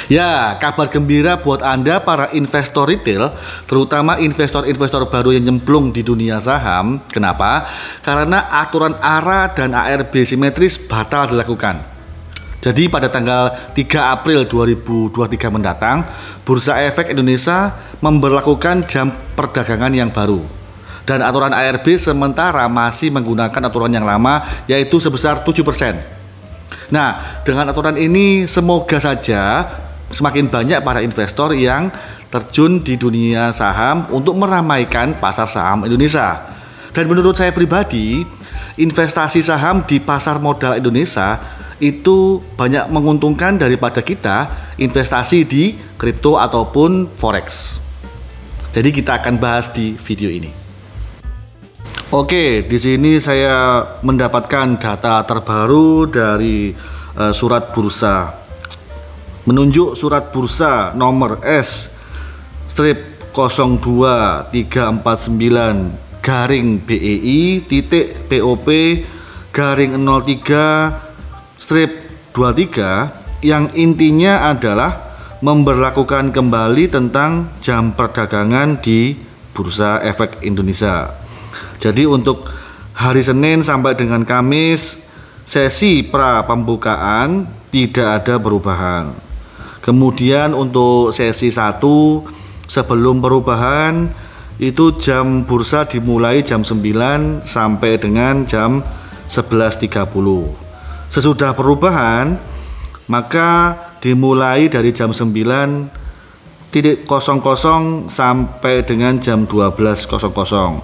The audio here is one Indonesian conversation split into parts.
Ya, kabar gembira buat Anda para investor retail, terutama investor-investor baru yang nyemplung di dunia saham. Kenapa? Karena aturan ARA dan ARB simetris batal dilakukan. Jadi pada tanggal 3 April 2023 mendatang, Bursa Efek Indonesia memberlakukan jam perdagangan yang baru. Dan aturan ARB sementara masih menggunakan aturan yang lama, yaitu sebesar 7%. Nah, dengan aturan ini semoga saja semakin banyak para investor yang terjun di dunia saham untuk meramaikan pasar saham Indonesia. Dan menurut saya pribadi, investasi saham di pasar modal Indonesia itu banyak menguntungkan daripada kita investasi di kripto ataupun forex. Jadi kita akan bahas di video ini. Oke, di sini saya mendapatkan data terbaru dari surat bursa. Menunjuk surat bursa nomor S/349-BEI-POP-03/23 yang intinya adalah memberlakukan kembali tentang jam perdagangan di Bursa Efek Indonesia. Jadi untuk hari Senin sampai dengan Kamis, sesi pra pembukaan tidak ada perubahan. Kemudian untuk sesi 1 sebelum perubahan itu jam bursa dimulai jam 9 sampai dengan jam 11.30. Sesudah perubahan maka dimulai dari jam 9.00 sampai dengan jam 12.00.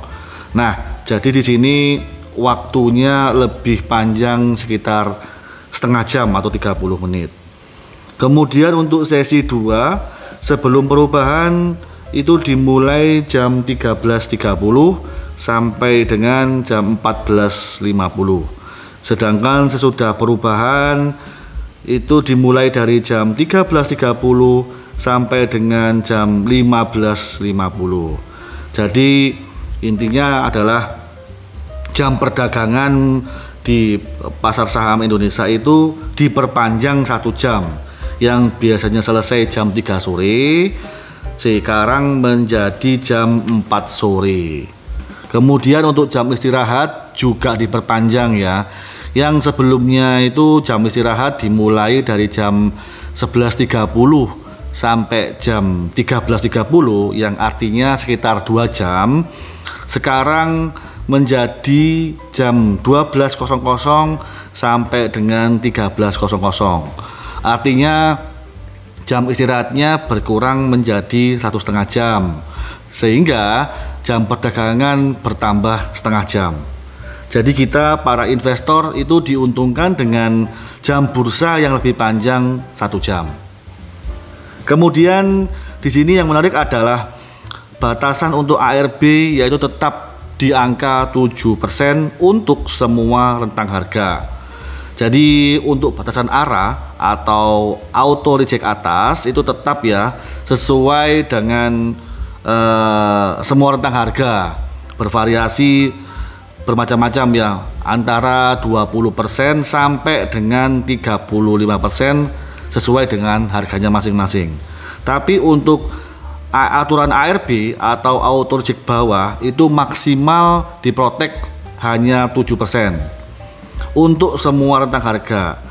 Nah, jadi di sini waktunya lebih panjang sekitar setengah jam atau 30 menit. Kemudian untuk sesi 2 sebelum perubahan itu dimulai jam 13.30 sampai dengan jam 14.50. Sedangkan sesudah perubahan itu dimulai dari jam 13.30 sampai dengan jam 15.50. Jadi intinya adalah jam perdagangan di pasar saham Indonesia itu diperpanjang 1 jam. Yang biasanya selesai jam 3 sore sekarang menjadi jam 4 sore. Kemudian untuk jam istirahat juga diperpanjang ya. Yang sebelumnya itu jam istirahat dimulai dari jam 11.30 sampai jam 13.30 yang artinya sekitar 2 jam. Sekarang menjadi jam 12.00 sampai dengan 13.00. Artinya jam istirahatnya berkurang menjadi 1,5 jam, sehingga jam perdagangan bertambah setengah jam. Jadi kita para investor itu diuntungkan dengan jam bursa yang lebih panjang 1 jam. Kemudian di sini yang menarik adalah batasan untuk ARB yaitu tetap di angka 7% untuk semua rentang harga. Jadi untuk batasan ARA atau auto reject atas itu tetap ya sesuai dengan semua rentang harga, bervariasi bermacam-macam ya, antara 20% sampai dengan 35% sesuai dengan harganya masing-masing. Tapi untuk aturan ARB atau auto reject bawah itu maksimal diprotek hanya 7% untuk semua rentang harga,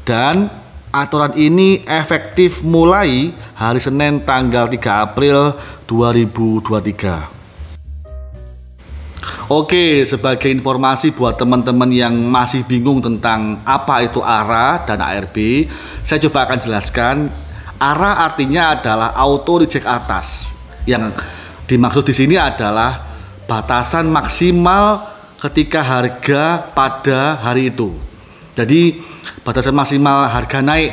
dan aturan ini efektif mulai hari Senin tanggal 3 April 2023. Oke, sebagai informasi buat teman-teman yang masih bingung tentang apa itu ARA dan ARB, saya coba akan jelaskan. ARA artinya adalah auto reject atas. Yang dimaksud di sini adalah batasan maksimal ketika harga pada hari itu. Jadi batasan maksimal harga naik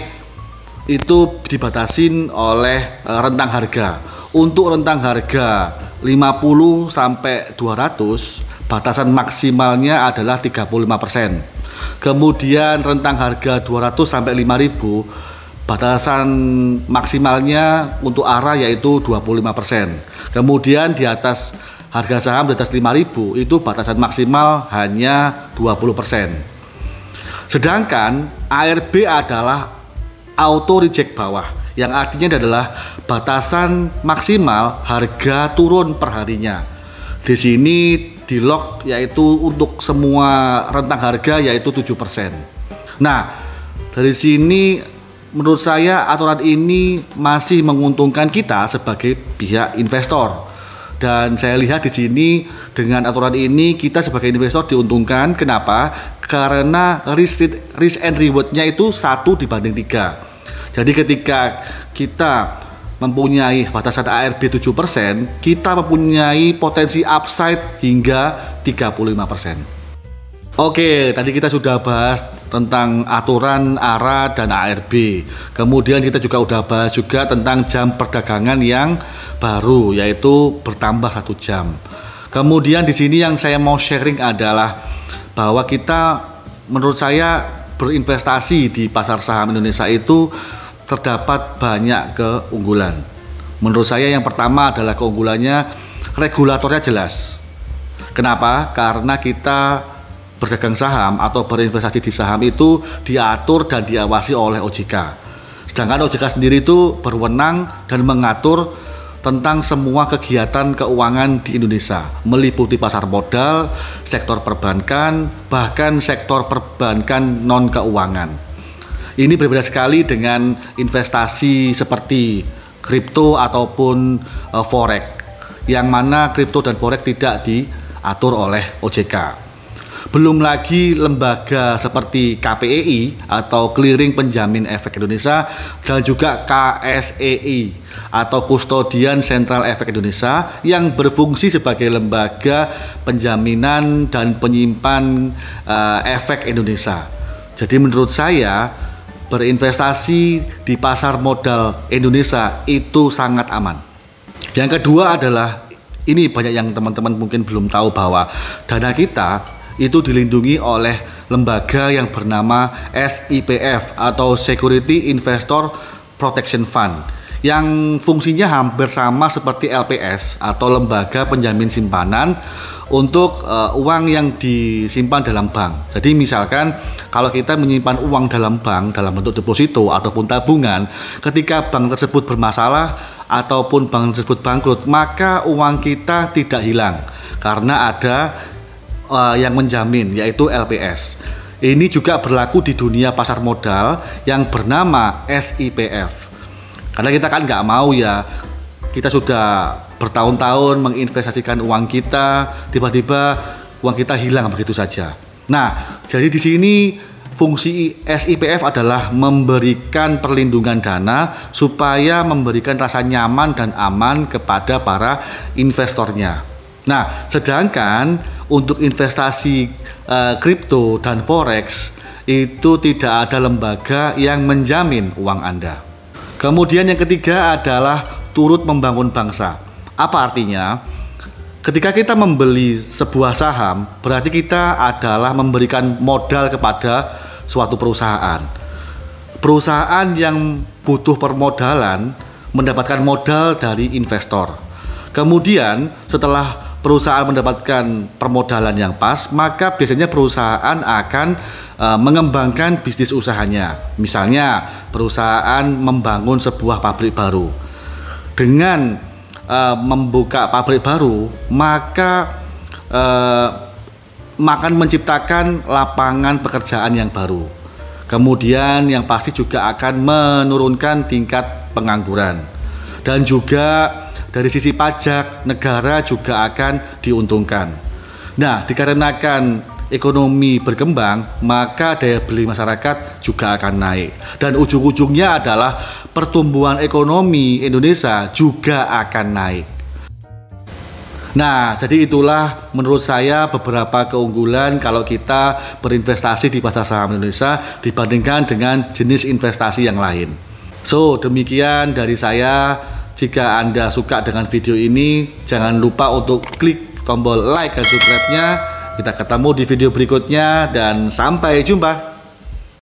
itu dibatasin oleh rentang harga. Untuk rentang harga 50 sampai 200, batasan maksimalnya adalah 35%. Kemudian rentang harga 200 sampai 5000, batasan maksimalnya untuk ARA yaitu 25%. Kemudian di atas harga saham di atas 5.000 itu batasan maksimal hanya 20%. Sedangkan ARB adalah auto reject bawah, yang artinya adalah batasan maksimal harga turun per harinya. Di sini di lock yaitu untuk semua rentang harga yaitu 7%. Nah, dari sini menurut saya aturan ini masih menguntungkan kita sebagai pihak investor. Dan saya lihat di sini dengan aturan ini kita sebagai investor diuntungkan. Kenapa? Karena risk and reward-nya itu 1:3. Jadi ketika kita mempunyai batasan ARB 7%, kita mempunyai potensi upside hingga 35%. Oke, tadi kita sudah bahas tentang aturan ARA dan ARB. Kemudian kita juga udah bahas juga tentang jam perdagangan yang baru, yaitu bertambah 1 jam. Kemudian di sini yang saya mau sharing adalah bahwa kita, menurut saya, berinvestasi di pasar saham Indonesia itu terdapat banyak keunggulan. Menurut saya yang pertama adalah keunggulannya regulatornya jelas. Kenapa? Karena kita berdagang saham atau berinvestasi di saham itu diatur dan diawasi oleh OJK. Sedangkan OJK sendiri itu berwenang dan mengatur tentang semua kegiatan keuangan di Indonesia, meliputi pasar modal, sektor perbankan, bahkan sektor perbankan non keuangan. Ini berbeda sekali dengan investasi seperti kripto ataupun forex, yang mana kripto dan forex tidak diatur oleh OJK. Belum lagi lembaga seperti KPEI atau Clearing Penjamin Efek Indonesia dan juga KSEI atau Kustodian Sentral Efek Indonesia yang berfungsi sebagai lembaga penjaminan dan penyimpan efek Indonesia. Jadi menurut saya berinvestasi di pasar modal Indonesia itu sangat aman. Yang kedua adalah, ini banyak yang teman-teman mungkin belum tahu bahwa dana kita itu dilindungi oleh lembaga yang bernama SIPF atau Security Investor Protection Fund, yang fungsinya hampir sama seperti LPS atau lembaga penjamin simpanan untuk uang yang disimpan dalam bank. Jadi misalkan kalau kita menyimpan uang dalam bank dalam bentuk deposito ataupun tabungan, ketika bank tersebut bermasalah ataupun bank tersebut bangkrut, maka uang kita tidak hilang karena ada yang menjamin, yaitu LPS. Ini juga berlaku di dunia pasar modal yang bernama SIPF. Karena kita kan nggak mau ya, kita sudah bertahun-tahun menginvestasikan uang kita, tiba-tiba uang kita hilang begitu saja. Nah, jadi di sini fungsi SIPF adalah memberikan perlindungan dana supaya memberikan rasa nyaman dan aman kepada para investornya. Nah, sedangkan untuk investasi kripto dan forex itu tidak ada lembaga yang menjamin uang Anda. Kemudian yang ketiga adalah turut membangun bangsa. Apa artinya? Ketika kita membeli sebuah saham, berarti kita adalah memberikan modal kepada suatu perusahaan. Perusahaan yang butuh permodalan mendapatkan modal dari investor. Kemudian setelah perusahaan mendapatkan permodalan yang pas, maka biasanya perusahaan akan mengembangkan bisnis usahanya. Misalnya perusahaan membangun sebuah pabrik baru. Dengan membuka pabrik baru, maka akan menciptakan lapangan pekerjaan yang baru. Kemudian yang pasti juga akan menurunkan tingkat pengangguran. Dan juga dari sisi pajak, negara juga akan diuntungkan. Nah, dikarenakan ekonomi berkembang, maka daya beli masyarakat juga akan naik. Dan ujung-ujungnya adalah pertumbuhan ekonomi Indonesia juga akan naik. Nah, jadi itulah menurut saya beberapa keunggulan kalau kita berinvestasi di pasar saham Indonesia dibandingkan dengan jenis investasi yang lain. So, demikian dari saya. Jika Anda suka dengan video ini, jangan lupa untuk klik tombol like dan subscribe-nya. Kita ketemu di video berikutnya dan sampai jumpa.